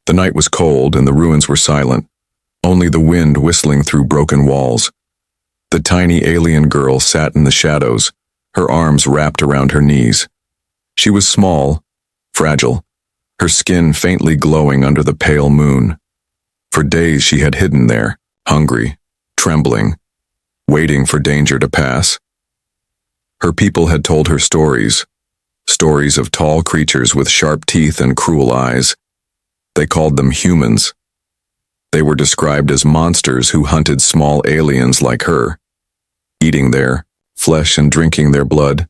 The night was cold and the ruins were silent, only the wind whistling through broken walls. The tiny alien girl sat in the shadows, her arms wrapped around her knees. She was small, fragile, her skin faintly glowing under the pale moon. For days she had hidden there, hungry, trembling, waiting for danger to pass. Her people had told her stories of tall creatures with sharp teeth and cruel eyes. They called them humans. They were described as monsters who hunted small aliens like her, eating their flesh and drinking their blood.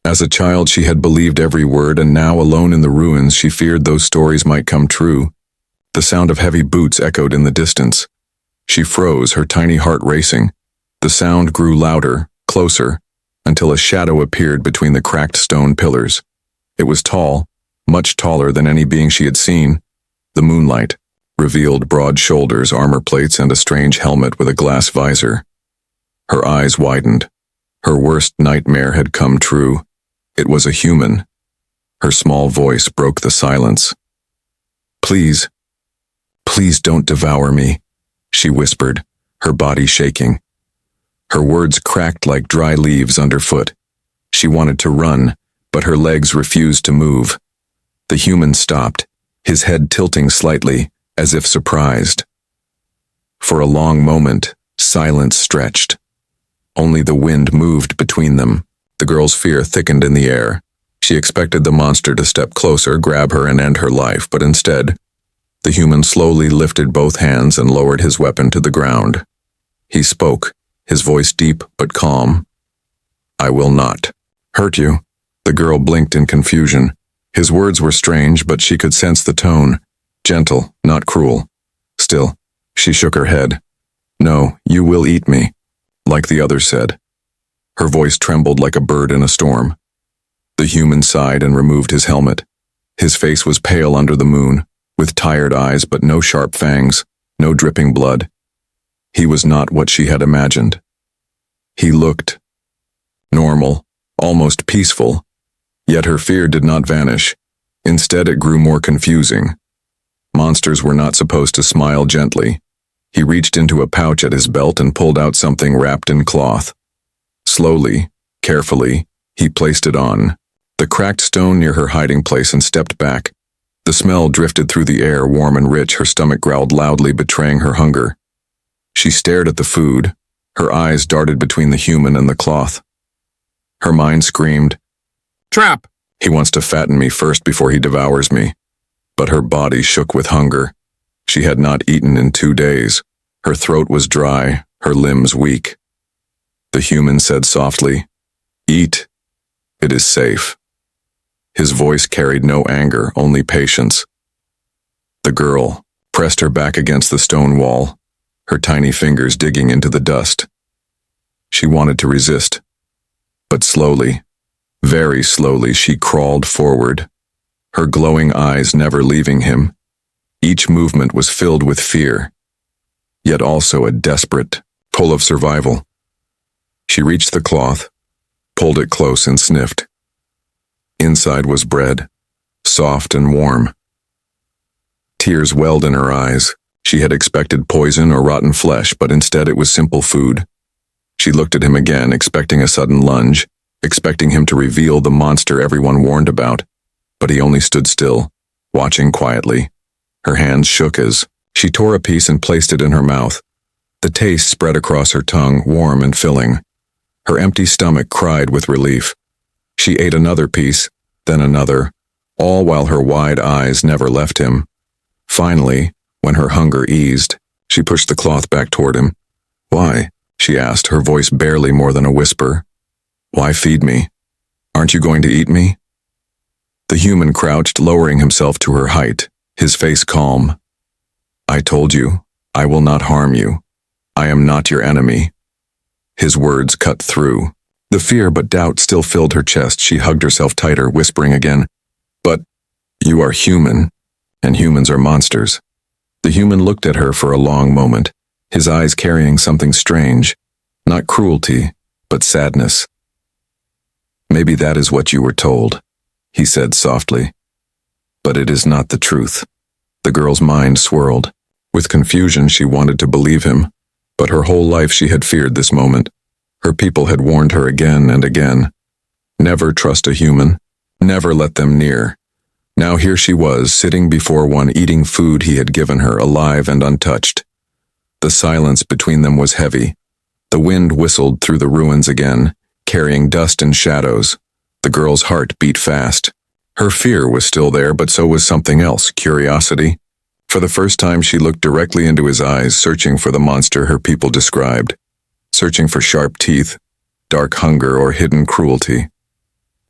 As a child, she had believed every word, and now, alone in the ruins, she feared those stories might come true. The sound of heavy boots echoed in the distance. She froze, her tiny heart racing. The sound grew louder, closer, until a shadow appeared between the cracked stone pillars. It was tall, much taller than any being she had seen. The moonlight revealed broad shoulders, armor plates, and a strange helmet with a glass visor. Her eyes widened. Her worst nightmare had come true. It was a human. Her small voice broke the silence. "Please, please don't devour me," she whispered, her body shaking. Her words cracked like dry leaves underfoot. She wanted to run, but her legs refused to move. The human stopped, his head tilting slightly, as if surprised. For a long moment, silence stretched. Only the wind moved between them. The girl's fear thickened in the air. She expected the monster to step closer, grab her, and end her life, but instead, the human slowly lifted both hands and lowered his weapon to the ground. He spoke, his voice deep but calm. "I will not hurt you." The girl blinked in confusion. His words were strange, but she could sense the tone. Gentle, not cruel. Still, she shook her head. "No, you will eat me," like the others said. Her voice trembled like a bird in a storm. The human sighed and removed his helmet. His face was pale under the moon, with tired eyes but no sharp fangs, no dripping blood. He was not what she had imagined. He looked normal, almost peaceful, yet her fear did not vanish. Instead, it grew more confusing. Monsters were not supposed to smile gently. He reached into a pouch at his belt and pulled out something wrapped in cloth. Slowly, carefully, he placed it on the cracked stone near her hiding place and stepped back. The smell drifted through the air, warm and rich. Her stomach growled loudly, betraying her hunger. She stared at the food. Her eyes darted between the human and the cloth. Her mind screamed, "Trap! He wants to fatten me first before he devours me." But her body shook with hunger. She had not eaten in 2 days. Her throat was dry, her limbs weak. The human said softly, "Eat. It is safe." His voice carried no anger, only patience. The girl pressed her back against the stone wall, her tiny fingers digging into the dust. She wanted to resist, but slowly, very slowly, she crawled forward, her glowing eyes never leaving him. Each movement was filled with fear, yet also a desperate pull of survival. She reached the cloth, pulled it close, and sniffed. Inside was bread, soft and warm. Tears welled in her eyes. She had expected poison or rotten flesh, but instead it was simple food. She looked at him again, expecting a sudden lunge, expecting him to reveal the monster everyone warned about, but he only stood still, watching quietly. Her hands shook as she tore a piece and placed it in her mouth. The taste spread across her tongue, warm and filling. Her empty stomach cried with relief. She ate another piece, then another, all while her wide eyes never left him. Finally, when her hunger eased, she pushed the cloth back toward him. "Why?" she asked, her voice barely more than a whisper. "Why feed me? Aren't you going to eat me?" The human crouched, lowering himself to her height, his face calm. "I told you, I will not harm you. I am not your enemy." His words cut through. The fear but doubt still filled her chest. She hugged herself tighter, whispering again, "But you are human, and humans are monsters." The human looked at her for a long moment, his eyes carrying something strange, not cruelty, but sadness. "Maybe that is what you were told," he said softly. "But it is not the truth. The girl's mind swirled. With confusion, she wanted to believe him, but her whole life she had feared this moment. Her people had warned her again and again. Never trust a human. Never let them near. Now here she was, sitting before one, eating food he had given her, alive and untouched. The silence between them was heavy. The wind whistled through the ruins again, carrying dust and shadows. The girl's heart beat fast. Her fear was still there, but so was something else, curiosity. For the first time she looked directly into his eyes, searching for the monster her people described. Searching for sharp teeth, dark hunger, or hidden cruelty.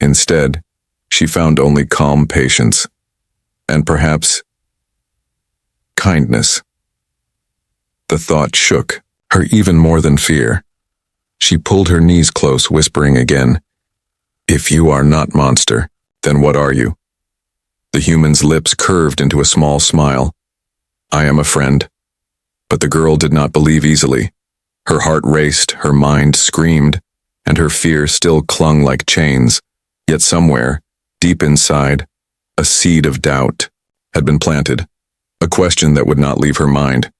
Instead, she found only calm patience. And perhaps kindness. The thought shook her even more than fear. She pulled her knees close, whispering again, "If you are not monster, then what are you?" The human's lips curved into a small smile. "I am a friend." But the girl did not believe easily. Her heart raced, her mind screamed, and her fear still clung like chains. Yet somewhere, deep inside, a seed of doubt had been planted, a question that would not leave her mind.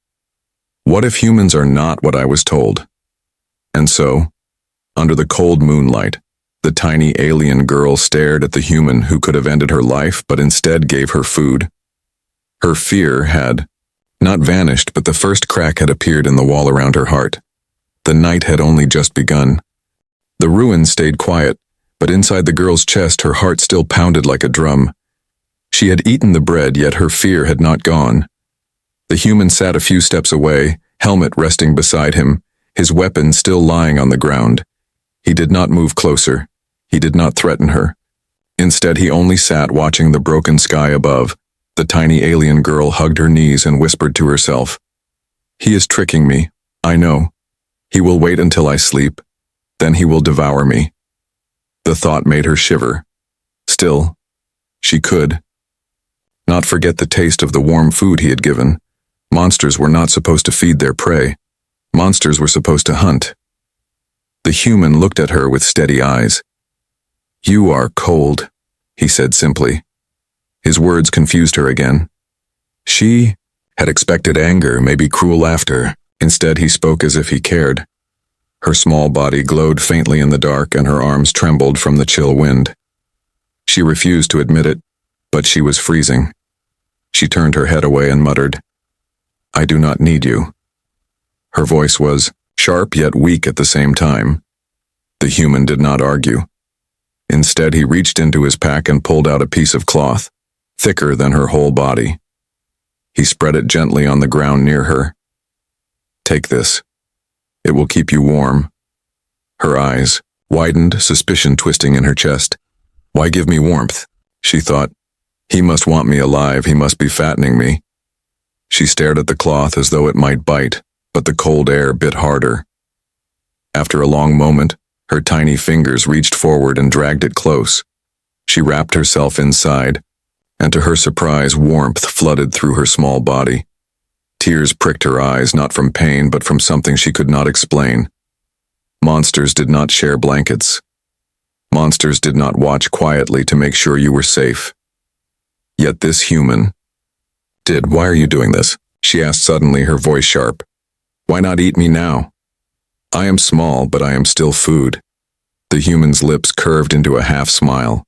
What if humans are not what I was told? And so, under the cold moonlight, the tiny alien girl stared at the human who could have ended her life but instead gave her food. Her fear had not vanished, but the first crack had appeared in the wall around her heart. The night had only just begun. The ruins stayed quiet, but inside the girl's chest her heart still pounded like a drum. She had eaten the bread, yet her fear had not gone. The human sat a few steps away, helmet resting beside him, his weapon still lying on the ground. He did not move closer. He did not threaten her. Instead, he only sat watching the broken sky above. The tiny alien girl hugged her knees and whispered to herself, "He is tricking me, I know. He will wait until I sleep. Then he will devour me." The thought made her shiver. Still, she could not forget the taste of the warm food he had given. Monsters were not supposed to feed their prey. Monsters were supposed to hunt. The human looked at her with steady eyes. "You are cold," he said simply. His words confused her again. She had expected anger, maybe cruel laughter. Instead, he spoke as if he cared. Her small body glowed faintly in the dark, and her arms trembled from the chill wind. She refused to admit it, but she was freezing. She turned her head away and muttered, "I do not need you." Her voice was sharp yet weak at the same time. The human did not argue. Instead, he reached into his pack and pulled out a piece of cloth, thicker than her whole body. He spread it gently on the ground near her. "Take this. It will keep you warm." Her eyes widened, suspicion twisting in her chest. Why give me warmth? She thought. He must want me alive, he must be fattening me. She stared at the cloth as though it might bite, but the cold air bit harder. After a long moment, her tiny fingers reached forward and dragged it close. She wrapped herself inside, and to her surprise, warmth flooded through her small body. Tears pricked her eyes, not from pain, but from something she could not explain. Monsters did not share blankets. Monsters did not watch quietly to make sure you were safe. Yet this human did. "Why are you doing this?" she asked suddenly, her voice sharp. "Why not eat me now? I am small, but I am still food." The human's lips curved into a half smile.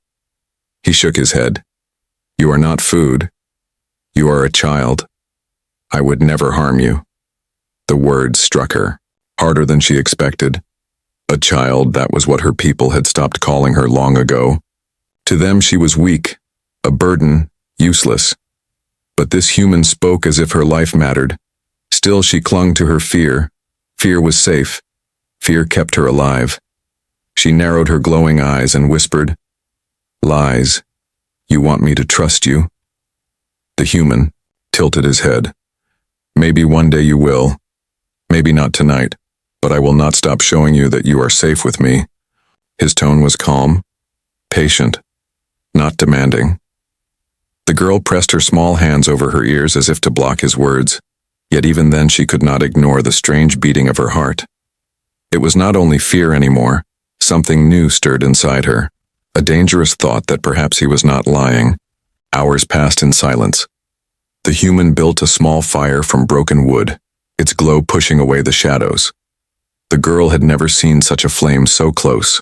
He shook his head. "You are not food. You are a child. I would never harm you." The words struck her, harder than she expected. A child, that was what her people had stopped calling her long ago. To them she was weak, a burden, useless. But this human spoke as if her life mattered. Still she clung to her fear. Fear was safe. Fear kept her alive. She narrowed her glowing eyes and whispered, "Lies. You want me to trust you?" The human tilted his head. "Maybe one day you will. Maybe not tonight, but I will not stop showing you that you are safe with me." His tone was calm, patient, not demanding. The girl pressed her small hands over her ears as if to block his words, yet even then she could not ignore the strange beating of her heart. It was not only fear anymore, something new stirred inside her, a dangerous thought that perhaps he was not lying. Hours passed in silence. The human built a small fire from broken wood, its glow pushing away the shadows. The girl had never seen such a flame so close.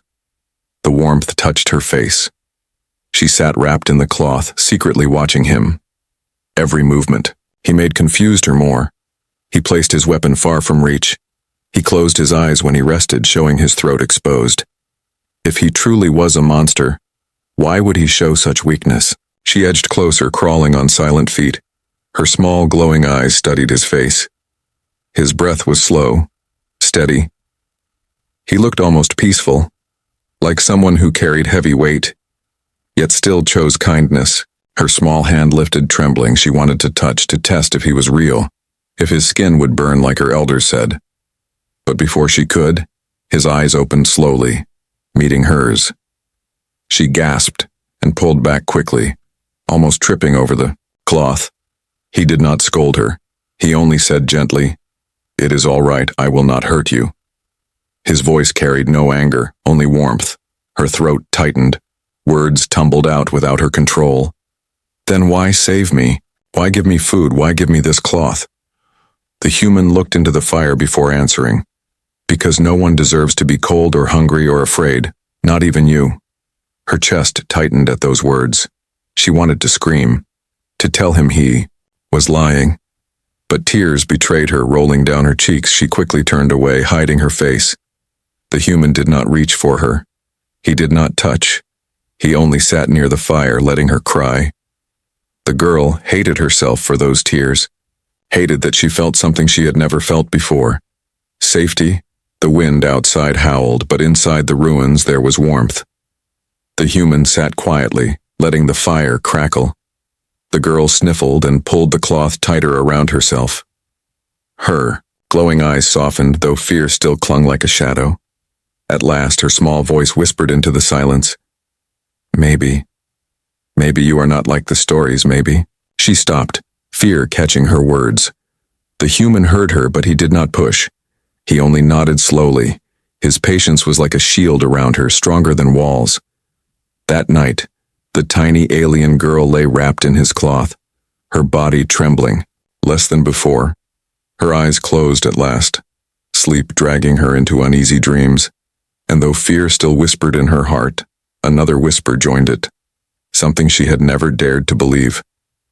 The warmth touched her face. She sat wrapped in the cloth, secretly watching him. Every movement he made confused her more. He placed his weapon far from reach. He closed his eyes when he rested, showing his throat exposed. If he truly was a monster, why would he show such weakness? She edged closer, crawling on silent feet. Her small, glowing eyes studied his face. His breath was slow, steady. He looked almost peaceful, like someone who carried heavy weight, yet still chose kindness. Her small hand lifted, trembling. She wanted to touch, to test if he was real, if his skin would burn like her elders said. But before she could, his eyes opened slowly, meeting hers. She gasped and pulled back quickly, almost tripping over the cloth. He did not scold her. He only said gently, "It is all right, I will not hurt you." His voice carried no anger, only warmth. Her throat tightened. Words tumbled out without her control. "Then why save me? Why give me food? Why give me this cloth?" The human looked into the fire before answering. "Because no one deserves to be cold or hungry or afraid, not even you." Her chest tightened at those words. She wanted to scream, to tell him he was lying. But tears betrayed her, rolling down her cheeks. She quickly turned away, hiding her face. The human did not reach for her. He did not touch. He only sat near the fire, letting her cry. The girl hated herself for those tears, hated that she felt something she had never felt before. Safety. The wind outside howled, but inside the ruins there was warmth. The human sat quietly, letting the fire crackle. The girl sniffled and pulled the cloth tighter around herself. Her glowing eyes softened, though fear still clung like a shadow. At last her small voice whispered into the silence, Maybe you are not like the stories, maybe." She stopped, fear catching her words. The human heard her, but he did not push. He only nodded slowly. His patience was like a shield around her, stronger than walls. That night, the tiny alien girl lay wrapped in his cloth, her body trembling, less than before. Her eyes closed at last, sleep dragging her into uneasy dreams. And though fear still whispered in her heart, another whisper joined it, something she had never dared to believe.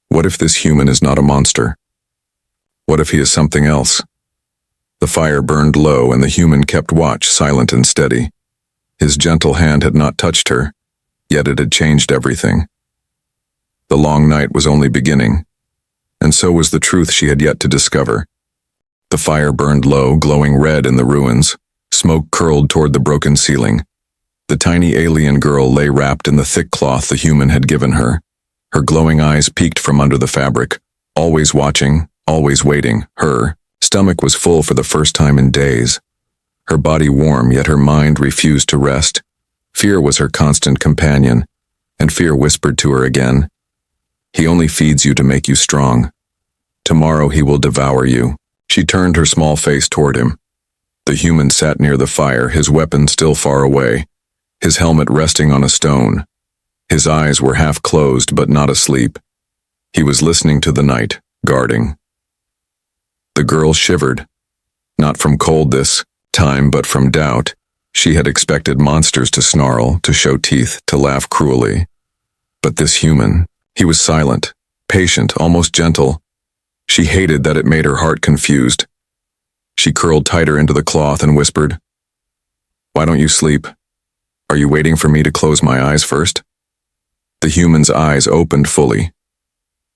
What if this human is not a monster? What if he is something else? The fire burned low and the human kept watch, silent and steady. His gentle hand had not touched her, yet it had changed everything. The long night was only beginning, and so was the truth she had yet to discover. The fire burned low, glowing red in the ruins. Smoke curled toward the broken ceiling. The tiny alien girl lay wrapped in the thick cloth the human had given her. Her glowing eyes peeked from under the fabric, always watching, always waiting. Her stomach was full for the first time in days. Her body warm, yet her mind refused to rest. Fear was her constant companion, and fear whispered to her again, "He only feeds you to make you strong. Tomorrow he will devour you." She turned her small face toward him. The human sat near the fire, his weapon still far away, his helmet resting on a stone. His eyes were half closed but not asleep. He was listening to the night, guarding. The girl shivered, not from cold this time but from doubt. She had expected monsters to snarl, to show teeth, to laugh cruelly. But this human, he was silent, patient, almost gentle. She hated that it made her heart confused. She curled tighter into the cloth and whispered, "Why don't you sleep? Are you waiting for me to close my eyes first?" The human's eyes opened fully.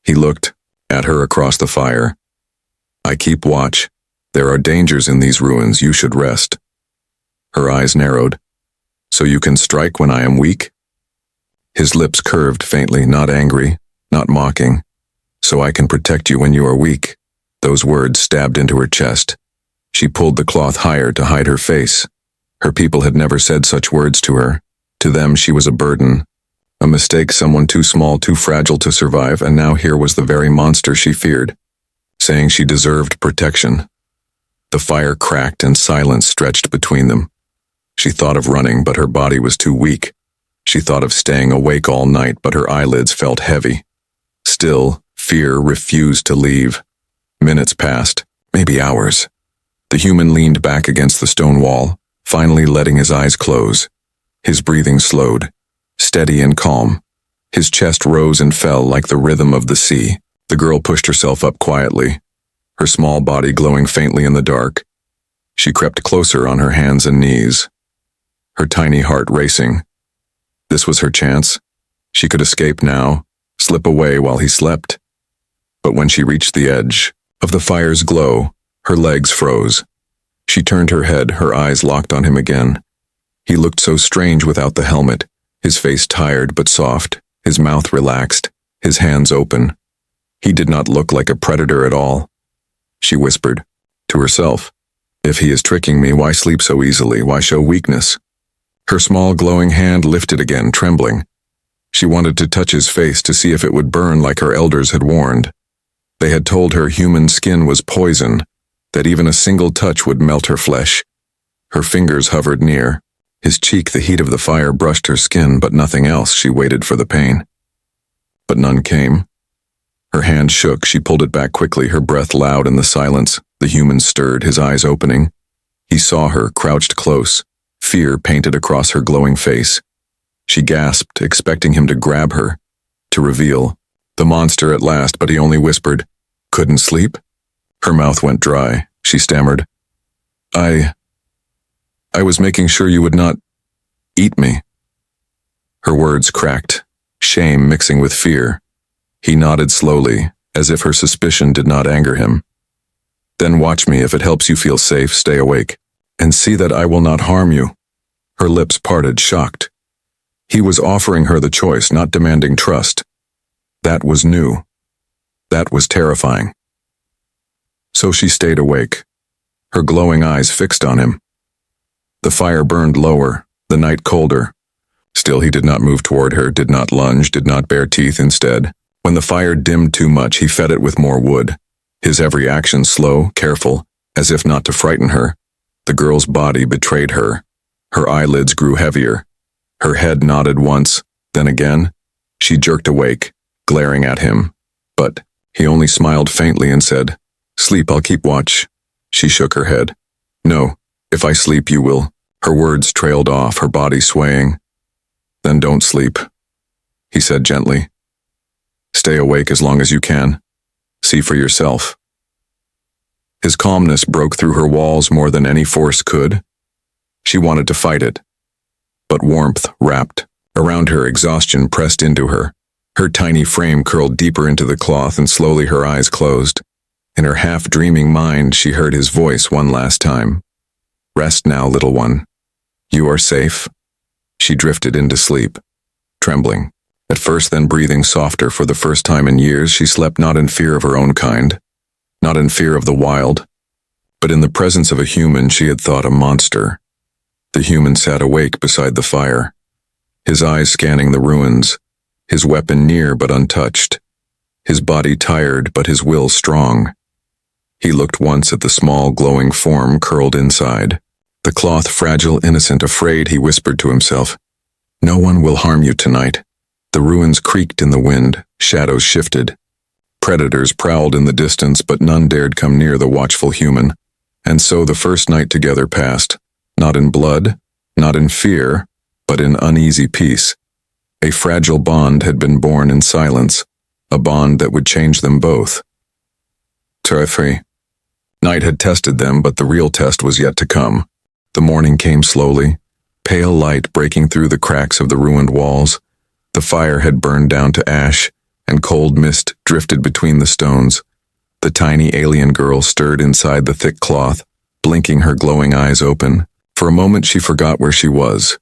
He looked at her across the fire. "I keep watch. There are dangers in these ruins. You should rest." Her eyes narrowed. "So you can strike when I am weak?" His lips curved faintly, not angry, not mocking. "So I can protect you when you are weak." Those words stabbed into her chest. She pulled the cloth higher to hide her face. Her people had never said such words to her. To them she was a burden, a mistake, someone too small, too fragile to survive, and now here was the very monster she feared, saying she deserved protection. The fire cracked and silence stretched between them. She thought of running, but her body was too weak. She thought of staying awake all night, but her eyelids felt heavy. Still, Fear refused to leave. Minutes passed, maybe hours. The human leaned back against the stone wall, finally letting his eyes close. His breathing slowed, steady and calm. His chest rose and fell like the rhythm of the sea. The girl pushed herself up quietly, her small body glowing faintly in the dark. She crept closer on her hands and knees, her tiny heart racing. This was her chance. She could escape now, slip away while he slept. But when she reached the edge of the fire's glow, her legs froze. She turned her head, her eyes locked on him again. He looked so strange without the helmet, his face tired but soft, his mouth relaxed, his hands open. He did not look like a predator at all. She whispered, to herself, "If he is tricking me, why sleep so easily? Why show weakness?" Her small glowing hand lifted again, trembling. She wanted to touch his face to see if it would burn like her elders had warned. They had told her human skin was poison, that even a single touch would melt her flesh. Her fingers hovered near. His cheek, the heat of the fire brushed her skin, but nothing else. She waited for the pain. But none came. Her hand shook. She pulled it back quickly, her breath loud in the silence. The human stirred, his eyes opening. He saw her, crouched close, fear painted across her glowing face. She gasped, expecting him to grab her, to reveal the monster at last, but he only whispered, "Couldn't sleep?" Her mouth went dry. She stammered, I was making sure you would not eat me." Her words cracked, shame mixing with fear. He nodded slowly, as if her suspicion did not anger him. "Then watch me. If it helps you feel safe, stay awake, and see that I will not harm you." Her lips parted, shocked. He was offering her the choice, not demanding trust. That was new. That was terrifying. So she stayed awake, her glowing eyes fixed on him. The fire burned lower, the night colder. Still he did not move toward her, did not lunge, did not bare teeth. Instead, when the fire dimmed too much, he fed it with more wood, his every action slow, careful, as if not to frighten her. The girl's body betrayed her. Her eyelids grew heavier. Her head nodded once, then again. She jerked awake, glaring at him. But he only smiled faintly and said, "Sleep, I'll keep watch." She shook her head. "No, if I sleep you will." Her words trailed off, her body swaying. "Then don't sleep," he said gently. "Stay awake as long as you can. See for yourself." His calmness broke through her walls more than any force could. She wanted to fight it. But warmth wrapped around her, exhaustion pressed into her. Her tiny frame curled deeper into the cloth and slowly her eyes closed. In her half-dreaming mind, she heard his voice one last time. "Rest now, little one. You are safe." She drifted into sleep, trembling. At first, then breathing softer. For the first time in years, she slept not in fear of her own kind, not in fear of the wild, but in the presence of a human she had thought a monster. The human sat awake beside the fire, his eyes scanning the ruins, his weapon near but untouched, his body tired but his will strong. He looked once at the small glowing form curled inside, the cloth fragile, innocent, afraid. He whispered to himself, "No one will harm you tonight." The ruins creaked in the wind, shadows shifted. Predators prowled in the distance, but none dared come near the watchful human. And so the first night together passed, not in blood, not in fear, but in uneasy peace. A fragile bond had been born in silence, a bond that would change them both. Trembling. Night had tested them, but the real test was yet to come. The morning came slowly, pale light breaking through the cracks of the ruined walls. The fire had burned down to ash, and cold mist drifted between the stones. The tiny alien girl stirred inside the thick cloth, blinking her glowing eyes open. For a moment she forgot where she was,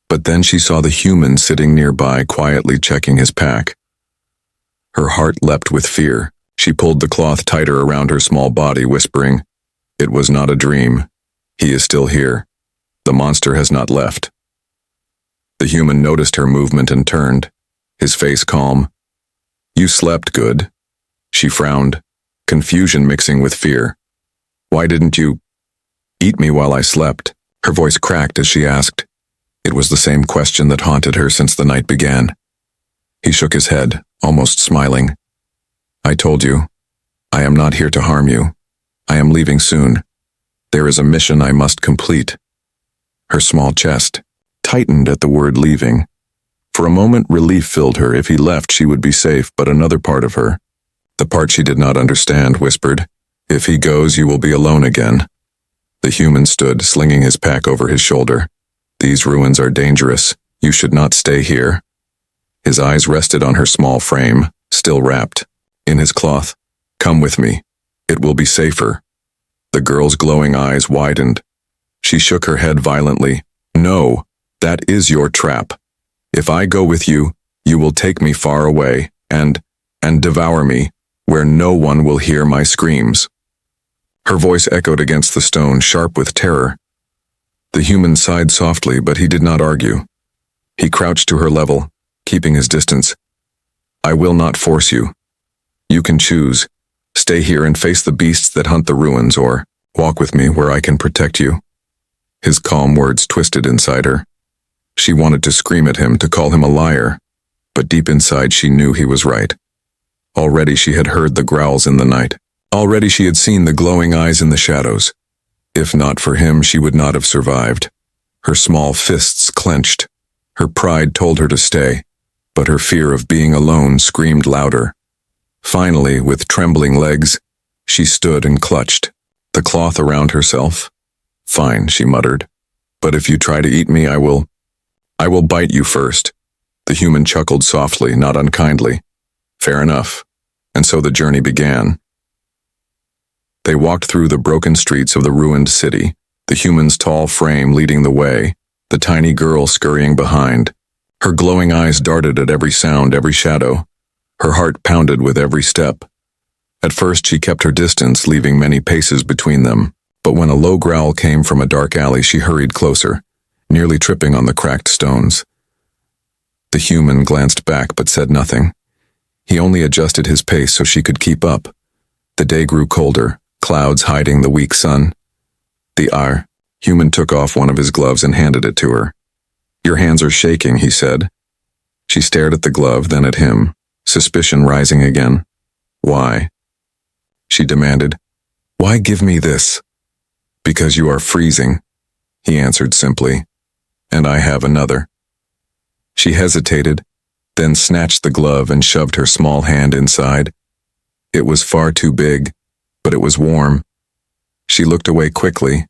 but then she saw the human sitting nearby, quietly checking his pack. Her heart leapt with fear. She pulled the cloth tighter around her small body, whispering, "It was not a dream. He is still here. The monster has not left." The human noticed her movement and turned, his face calm. "You slept good." She frowned, confusion mixing with fear. "Why didn't you eat me while I slept?" Her voice cracked as she asked. It was the same question that haunted her since the night began. He shook his head, almost smiling. I told you. I am not here to harm you. I am leaving soon. There is a mission I must complete. Her small chest tightened at the word leaving. For a moment, relief filled her. If he left, she would be safe, but another part of her, the part she did not understand, whispered, "If he goes, you will be alone again." The human stood, slinging his pack over his shoulder. "These ruins are dangerous. You should not stay here." His eyes rested on her small frame, still wrapped in his cloth. "Come with me. It will be safer." The girl's glowing eyes widened. She shook her head violently. "No, that is your trap. If I go with you, you will take me far away and devour me, where no one will hear my screams." Her voice echoed against the stone, sharp with terror. The human sighed softly, but he did not argue. He crouched to her level, keeping his distance. "I will not force you. You can choose. Stay here and face the beasts that hunt the ruins, or walk with me where I can protect you." His calm words twisted inside her. She wanted to scream at him, to call him a liar, but deep inside she knew he was right. Already she had heard the growls in the night. Already she had seen the glowing eyes in the shadows. If not for him, she would not have survived. Her small fists clenched. Her pride told her to stay, but her fear of being alone screamed louder. Finally, with trembling legs, she stood and clutched the cloth around herself. "Fine," she muttered. "But if you try to eat me, I will bite you first." The human chuckled softly, not unkindly. "Fair enough." And so the journey began. They walked through the broken streets of the ruined city, the human's tall frame leading the way, the tiny girl scurrying behind. Her glowing eyes darted at every sound, every shadow. Her heart pounded with every step. At first she kept her distance, leaving many paces between them, but when a low growl came from a dark alley, she hurried closer, nearly tripping on the cracked stones. The human glanced back but said nothing. He only adjusted his pace so she could keep up. The day grew colder, clouds hiding the weak sun. The human took off one of his gloves and handed it to her. "Your hands are shaking," he said. She stared at the glove, then at him, suspicion rising again. "Why?" she demanded. "Why give me this?" "Because you are freezing," he answered simply. "And I have another." She hesitated, then snatched the glove and shoved her small hand inside. It was far too big, but it was warm. She looked away quickly,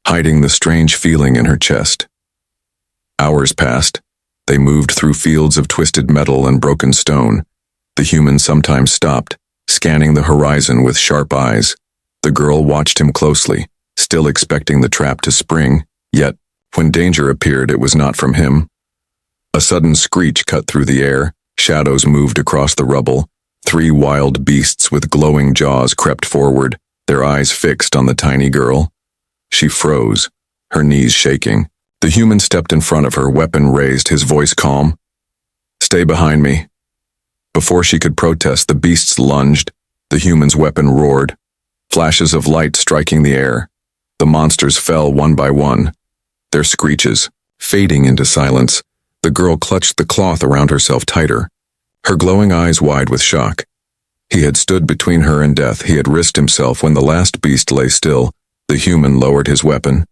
hiding the strange feeling in her chest. Hours passed. They moved through fields of twisted metal and broken stone. The human sometimes stopped, scanning the horizon with sharp eyes. The girl watched him closely, still expecting the trap to spring, yet, when danger appeared, it was not from him. A sudden screech cut through the air, shadows moved across the rubble. 3 wild beasts with glowing jaws crept forward, their eyes fixed on the tiny girl. She froze, her knees shaking. The human stepped in front of her, weapon raised, his voice calm. "Stay behind me." Before she could protest, the beasts lunged. The human's weapon roared, flashes of light striking the air. The monsters fell one by one, their screeches fading into silence. The girl clutched the cloth around herself tighter, her glowing eyes wide with shock. He had stood between her and death. He had risked himself when the last beast lay still. The human lowered his weapon.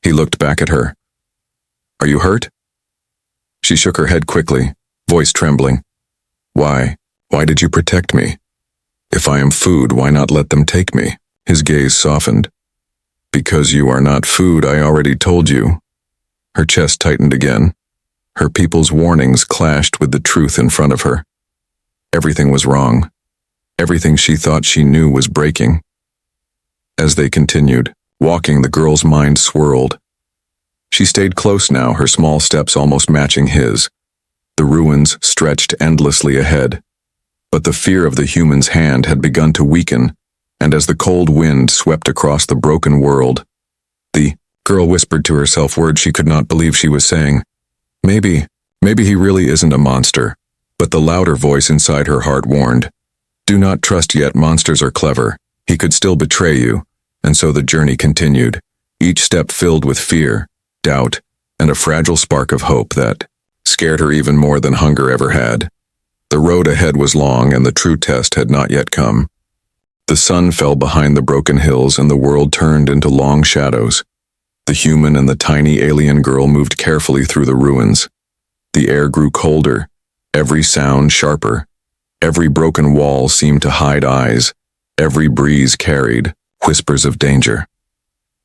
He looked back at her. "Are you hurt?" She shook her head quickly, voice trembling. Why did you protect me? If I am food, why not let them take me?" His gaze softened. "Because you are not food, I already told you." Her chest tightened again. Her people's warnings clashed with the truth in front of her. Everything was wrong. Everything she thought she knew was breaking. As they continued, walking, the girl's mind swirled. She stayed close now, her small steps almost matching his. The ruins stretched endlessly ahead, but the fear of the human's hand had begun to weaken, and as the cold wind swept across the broken world, the girl whispered to herself words she could not believe she was saying. Maybe he really isn't a monster, but the louder voice inside her heart warned. Do not trust yet, monsters are clever. He could still betray you. And so the journey continued, each step filled with fear, doubt, and a fragile spark of hope that scared her even more than hunger ever had. The road ahead was long and the true test had not yet come. The sun fell behind the broken hills and the world turned into long shadows. The human and the tiny alien girl moved carefully through the ruins. The air grew colder, every sound sharper. Every broken wall seemed to hide eyes. Every breeze carried whispers of danger.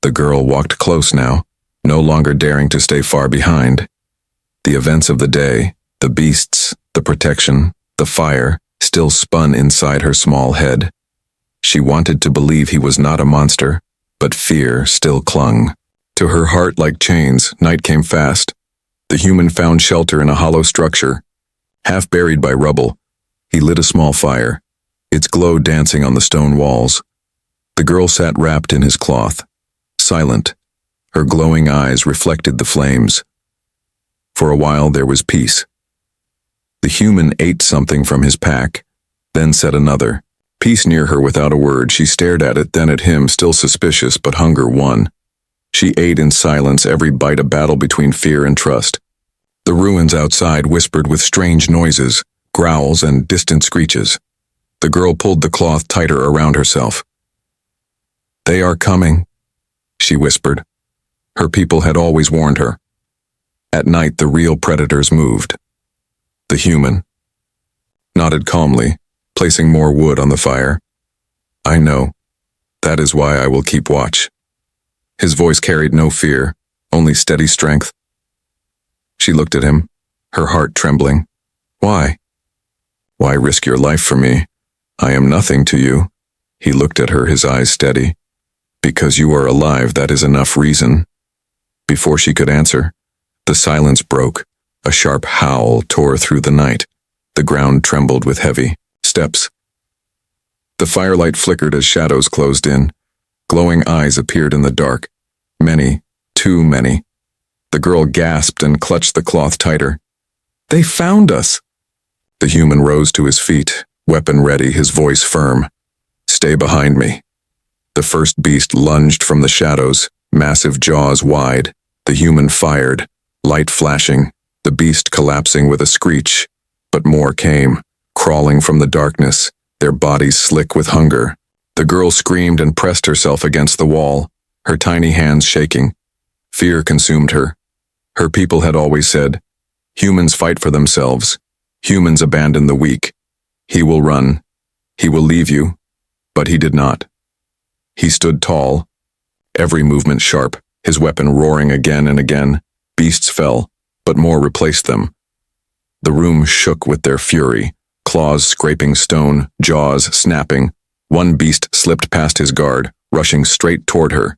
The girl walked close now, no longer daring to stay far behind. The events of the day, the beasts, the protection, the fire, still spun inside her small head. She wanted to believe he was not a monster, but fear still clung. To her heart like chains, night came fast. The human found shelter in a hollow structure. Half buried by rubble, he lit a small fire, its glow dancing on the stone walls. The girl sat wrapped in his cloth, silent. Her glowing eyes reflected the flames. For a while there was peace. The human ate something from his pack, then said another. Peace near her without a word. She stared at it, then at him, still suspicious, but hunger won. She ate in silence, every bite a battle between fear and trust. The ruins outside whispered with strange noises, growls and distant screeches. The girl pulled the cloth tighter around herself. They are coming, she whispered. Her people had always warned her. At night the real predators moved. The human nodded calmly, placing more wood on the fire. I know. That is why I will keep watch. His voice carried no fear, only steady strength. She looked at him, her heart trembling. Why? Why risk your life for me? I am nothing to you. He looked at her, his eyes steady. Because you are alive, that is enough reason. Before she could answer, the silence broke. A sharp howl tore through the night. The ground trembled with heavy steps. The firelight flickered as shadows closed in. Glowing eyes appeared in the dark. Many, too many. The girl gasped and clutched the cloth tighter. They found us! The human rose to his feet, weapon ready, his voice firm. Stay behind me. The first beast lunged from the shadows, massive jaws wide. The human fired, light flashing, the beast collapsing with a screech. But more came, crawling from the darkness, their bodies slick with hunger. The girl screamed and pressed herself against the wall, her tiny hands shaking. Fear consumed her. Her people had always said, humans fight for themselves. Humans abandon the weak. He will run. He will leave you. But he did not. He stood tall, every movement sharp, his weapon roaring again and again. Beasts fell, but more replaced them. The room shook with their fury, claws scraping stone, jaws snapping. One beast slipped past his guard, rushing straight toward her.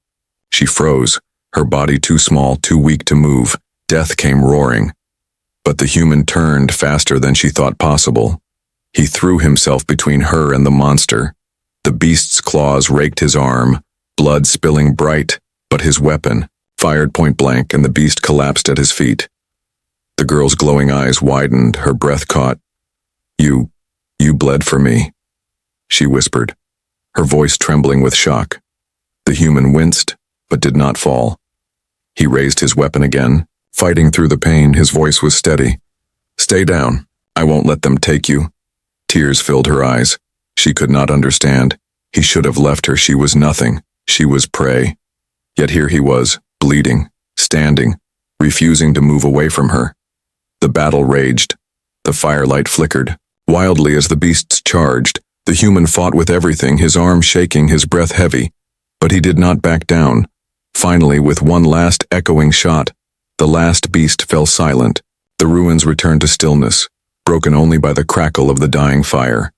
She froze, her body too small, too weak to move. Death came roaring. But the human turned faster than she thought possible. He threw himself between her and the monster. The beast's claws raked his arm, blood spilling bright, but his weapon fired point blank and the beast collapsed at his feet. The girl's glowing eyes widened, her breath caught. You bled for me, she whispered, her voice trembling with shock. The human winced, but did not fall. He raised his weapon again, fighting through the pain. His voice was steady. Stay down. I won't let them take you. Tears filled her eyes. She could not understand. He should have left her. She was nothing. She was prey. Yet here he was, bleeding, standing, refusing to move away from her. The battle raged. The firelight flickered. Wildly as the beasts charged, the human fought with everything, his arm shaking, his breath heavy. But he did not back down. Finally, with one last echoing shot, the last beast fell silent. The ruins returned to stillness, broken only by the crackle of the dying fire.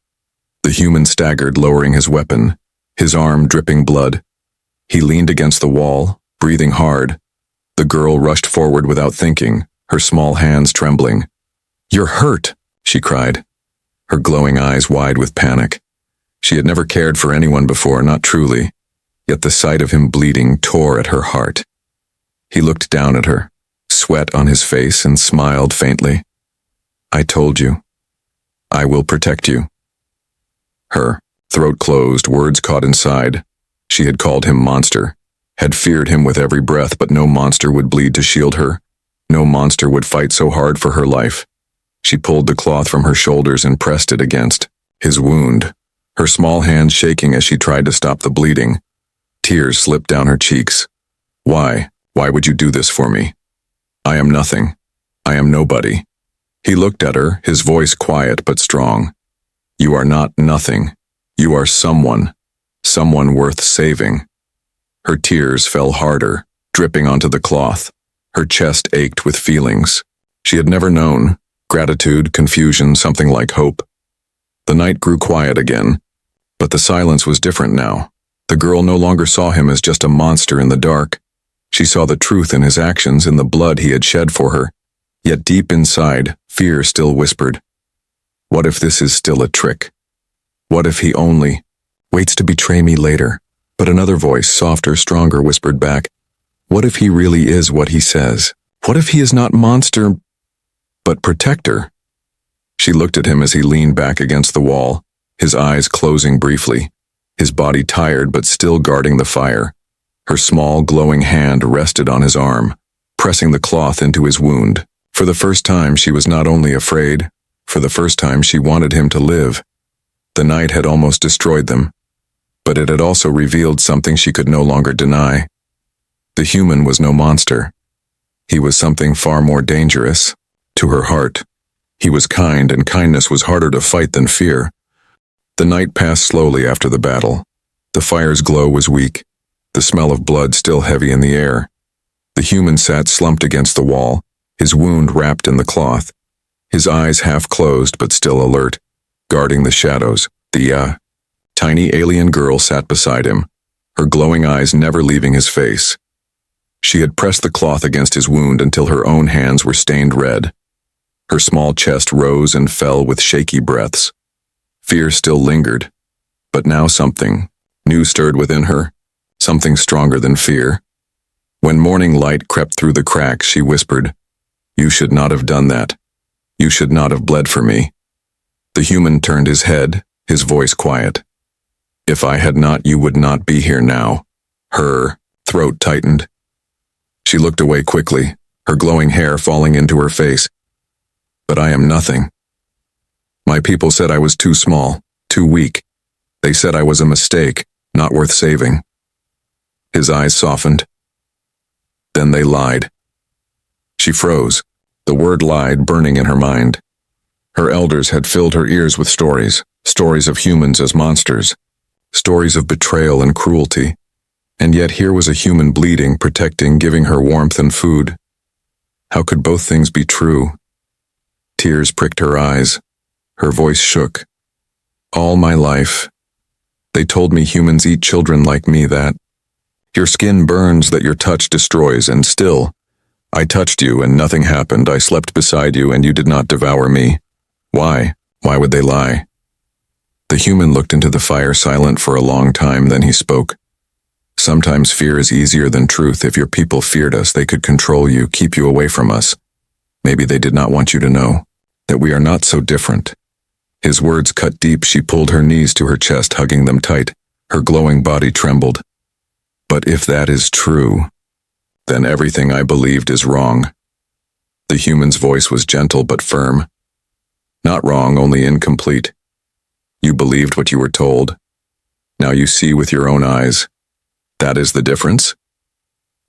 The human staggered, lowering his weapon, his arm dripping blood. He leaned against the wall, breathing hard. The girl rushed forward without thinking, her small hands trembling. You're hurt, she cried, her glowing eyes wide with panic. She had never cared for anyone before, not truly, yet the sight of him bleeding tore at her heart. He looked down at her, sweat on his face, and smiled faintly. I told you. I will protect you. Her throat closed, words caught inside. She had called him monster, had feared him with every breath, but no monster would bleed to shield her. No monster would fight so hard for her life. She pulled the cloth from her shoulders and pressed it against his wound, her small hands shaking as she tried to stop the bleeding. Tears slipped down her cheeks. Why? Why would you do this for me? I am nothing. I am nobody. He looked at her, his voice quiet but strong. You are not nothing. You are someone. Someone worth saving. Her tears fell harder, dripping onto the cloth. Her chest ached with feelings she had never known. Gratitude, confusion, something like hope. The night grew quiet again, but the silence was different now. The girl no longer saw him as just a monster in the dark. She saw the truth in his actions, in the blood he had shed for her. Yet deep inside, fear still whispered, what if this is still a trick? What if he only waits to betray me later? But another voice, softer, stronger, whispered back, what if he really is what he says? What if he is not monster, but protector? She looked at him as he leaned back against the wall, his eyes closing briefly, his body tired but still guarding the fire. Her small, glowing hand rested on his arm, pressing the cloth into his wound. For the first time, she was not only afraid, for the first time she wanted him to live. The night had almost destroyed them, but it had also revealed something she could no longer deny. The human was no monster. He was something far more dangerous. To her heart, he was kind, and kindness was harder to fight than fear. The night passed slowly after the battle. The fire's glow was weak, the smell of blood still heavy in the air. The human sat slumped against the wall, his wound wrapped in the cloth, his eyes half closed but still alert, guarding the shadows. The tiny alien girl sat beside him, her glowing eyes never leaving his face. She had pressed the cloth against his wound until her own hands were stained red. Her small chest rose and fell with shaky breaths. Fear still lingered, but now something new stirred within her, something stronger than fear. When morning light crept through the cracks, she whispered, you should not have done that. You should not have bled for me. The human turned his head, his voice quiet. If I had not, you would not be here now. Her throat tightened. She looked away quickly, her glowing hair falling into her face. But I am nothing. My people said I was too small, too weak. They said I was a mistake, not worth saving. His eyes softened. Then they lied. She froze, the word lied burning in her mind. Her elders had filled her ears with stories, stories of humans as monsters, stories of betrayal and cruelty. And yet here was a human bleeding, protecting, giving her warmth and food. How could both things be true? Tears pricked her eyes. Her voice shook. All my life, they told me humans eat children like me, that your skin burns, that your touch destroys, and still, I touched you and nothing happened. I slept beside you and you did not devour me. Why? Why would they lie? The human looked into the fire, silent for a long time, then he spoke. Sometimes fear is easier than truth. If your people feared us, they could control you, keep you away from us. Maybe they did not want you to know that we are not so different. His words cut deep. She pulled her knees to her chest, hugging them tight. Her glowing body trembled. But if that is true, then everything I believed is wrong. The human's voice was gentle but firm. Not wrong, only incomplete. You believed what you were told. Now you see with your own eyes. That is the difference?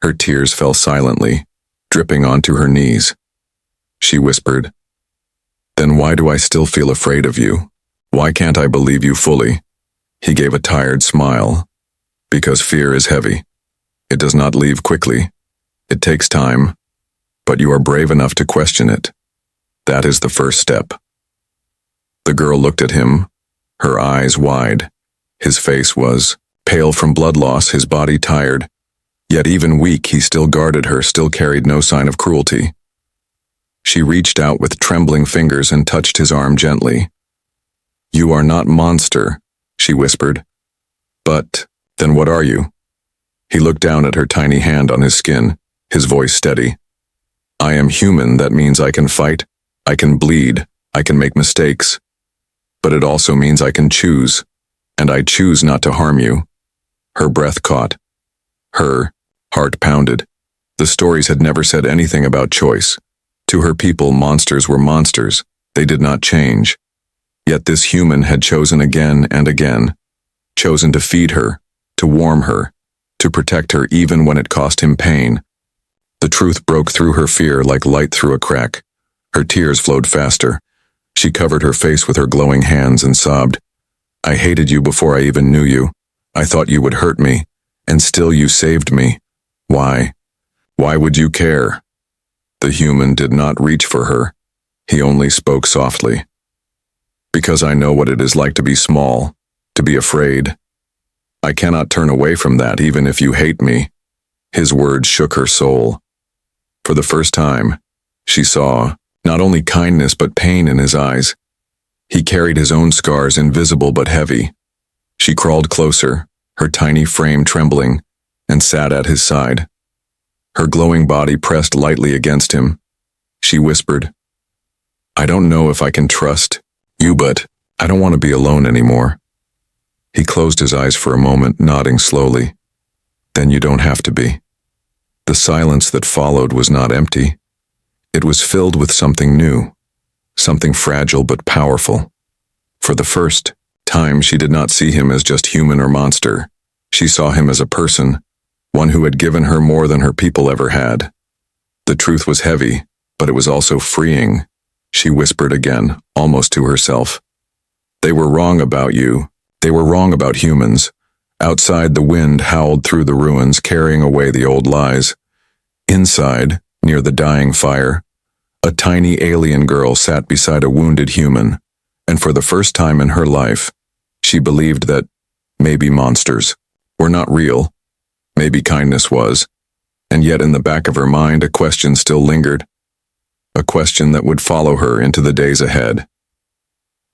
Her tears fell silently, dripping onto her knees. She whispered, then why do I still feel afraid of you? Why can't I believe you fully? He gave a tired smile. Because fear is heavy. It does not leave quickly. It takes time, but you are brave enough to question it. That is the first step. The girl looked at him, her eyes wide. His face was pale from blood loss, his body tired. Yet even weak, he still guarded her, still carried no sign of cruelty. She reached out with trembling fingers and touched his arm gently. You are not monster, she whispered. But, then what are you? He looked down at her tiny hand on his skin, his voice steady. I am human. That means I can fight, I can bleed, I can make mistakes. But it also means I can choose, and I choose not to harm you. Her breath caught. Her heart pounded. The stories had never said anything about choice. To her people, monsters were monsters. They did not change. Yet this human had chosen again and again, chosen to feed her, to warm her, to protect her even when it cost him pain. The truth broke through her fear like light through a crack. Her tears flowed faster. She covered her face with her glowing hands and sobbed. I hated you before I even knew you. I thought you would hurt me, and still you saved me. Why? Why would you care? The human did not reach for her. He only spoke softly. Because I know what it is like to be small, to be afraid. I cannot turn away from that even if you hate me. His words shook her soul. For the first time, she saw not only kindness but pain in his eyes. He carried his own scars, invisible but heavy. She crawled closer, her tiny frame trembling, and sat at his side. Her glowing body pressed lightly against him. She whispered, I don't know if I can trust you, but I don't want to be alone anymore. He closed his eyes for a moment, nodding slowly. Then you don't have to be. The silence that followed was not empty. It was filled with something new, something fragile but powerful. For the first time, she did not see him as just human or monster. She saw him as a person, one who had given her more than her people ever had. The truth was heavy, but it was also freeing. She whispered again, almost to herself. They were wrong about you. They were wrong about humans. Outside, the wind howled through the ruins, carrying away the old lies. Inside, near the dying fire, a tiny alien girl sat beside a wounded human, and for the first time in her life, she believed that maybe monsters were not real. Maybe kindness was. And yet in the back of her mind, a question still lingered. A question that would follow her into the days ahead.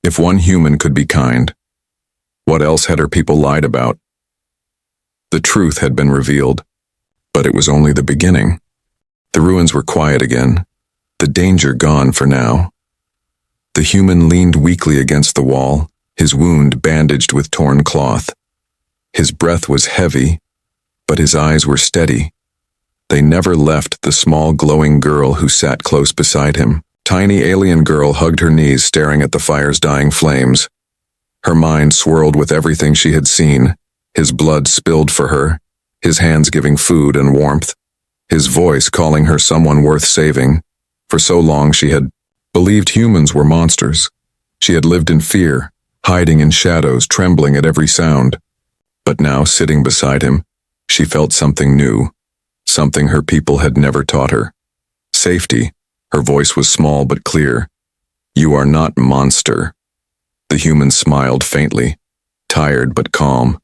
If one human could be kind, what else had her people lied about? The truth had been revealed, but it was only the beginning. The ruins were quiet again, the danger gone for now. The human leaned weakly against the wall, his wound bandaged with torn cloth. His breath was heavy, but his eyes were steady. They never left the small glowing girl who sat close beside him. Tiny alien girl hugged her knees, staring at the fire's dying flames. Her mind swirled with everything she had seen. His blood spilled for her, his hands giving food and warmth, his voice calling her someone worth saving. For so long she had believed humans were monsters. She had lived in fear, hiding in shadows, trembling at every sound. But now, sitting beside him, she felt something new, something her people had never taught her. Safety. Her voice was small but clear. You are not monster. The human smiled faintly, tired but calm.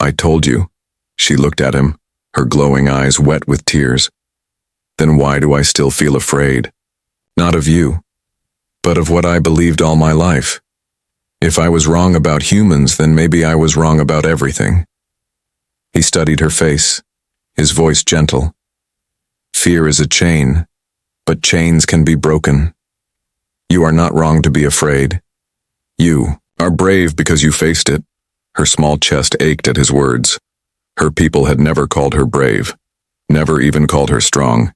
I told you. She looked at him, her glowing eyes wet with tears. Then why do I still feel afraid? Not of you, but of what I believed all my life. If I was wrong about humans, then maybe I was wrong about everything. He studied her face, his voice gentle. Fear is a chain, but chains can be broken. You are not wrong to be afraid. You are brave because you faced it. Her small chest ached at his words. Her people had never called her brave, never even called her strong.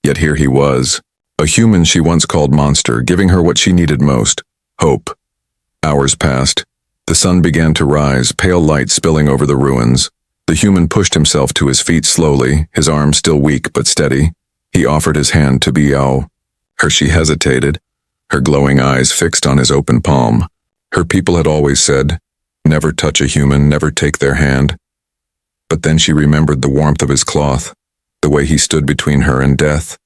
Yet here he was, a human she once called monster, giving her what she needed most, hope. Hours passed. The sun began to rise, pale light spilling over the ruins. The human pushed himself to his feet slowly, his arms still weak but steady. He offered his hand to Biao. She hesitated, her glowing eyes fixed on his open palm. Her people had always said, never touch a human, never take their hand. But then she remembered the warmth of his cloth, the way he stood between her and death.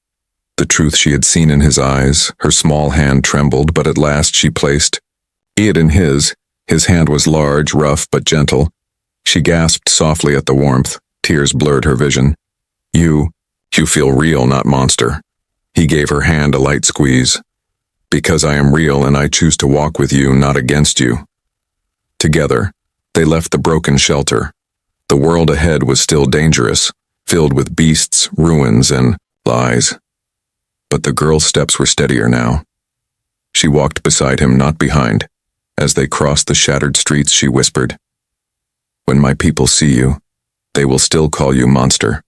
The truth she had seen in his eyes. Her small hand trembled, but at last she placed it in his. His hand was large, rough, but gentle. She gasped softly at the warmth. Tears blurred her vision. You feel real, not monster. He gave her hand a light squeeze. Because I am real and I choose to walk with you, not against you. Together, they left the broken shelter. The world ahead was still dangerous, filled with beasts, ruins, and lies. But the girl's steps were steadier now. She walked beside him, not behind. As they crossed the shattered streets, she whispered, When my people see you, they will still call you monster.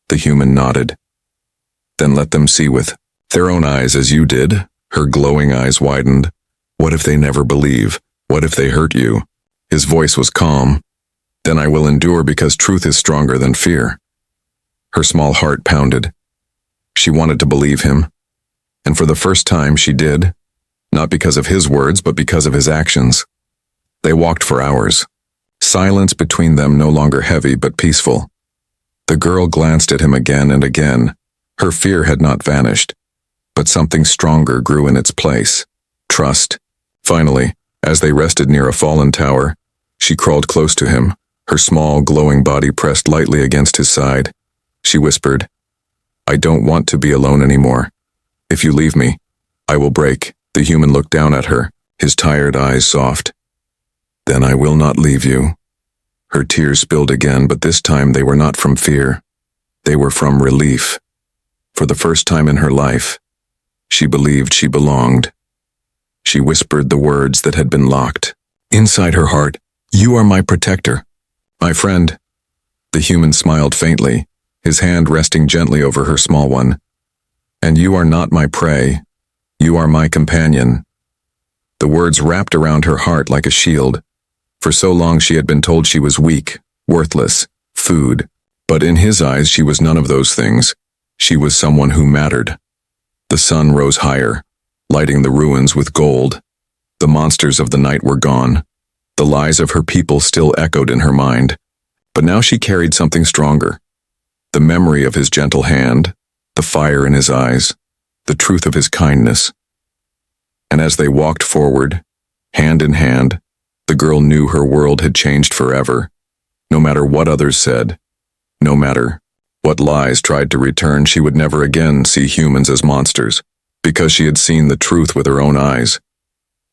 The human nodded. Then let them see with their own eyes as you did. Her glowing eyes widened. What if they never believe? What if they hurt you? His voice was calm. Then I will endure because truth is stronger than fear. Her small heart pounded. She wanted to believe him. And for the first time she did. Not because of his words, but because of his actions. They walked for hours. Silence between them no longer heavy, but peaceful. The girl glanced at him again and again. Her fear had not vanished, but something stronger grew in its place. Trust. Finally, as they rested near a fallen tower, she crawled close to him, her small, glowing body pressed lightly against his side. She whispered, I don't want to be alone anymore. If you leave me, I will break. The human looked down at her, his tired eyes soft. Then I will not leave you. Her tears spilled again, but this time they were not from fear. They were from relief. For the first time in her life, she believed she belonged. She whispered the words that had been locked. Inside her heart, you are my protector, my friend. The human smiled faintly, his hand resting gently over her small one. And you are not my prey. You are my companion. The words wrapped around her heart like a shield. For so long she had been told she was weak, worthless, food. But in his eyes she was none of those things. She was someone who mattered. The sun rose higher, lighting the ruins with gold. The monsters of the night were gone. The lies of her people still echoed in her mind. But now she carried something stronger. The memory of his gentle hand, the fire in his eyes, the truth of his kindness. And as they walked forward, hand in hand, the girl knew her world had changed forever. No matter what others said, no matter what lies tried to return, she would never again see humans as monsters, because she had seen the truth with her own eyes.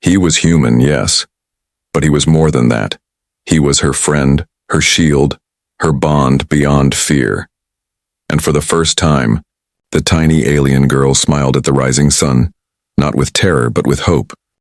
He was human, yes, but he was more than that. He was her friend, her shield, her bond beyond fear. And for the first time, the tiny alien girl smiled at the rising sun, not with terror but with hope.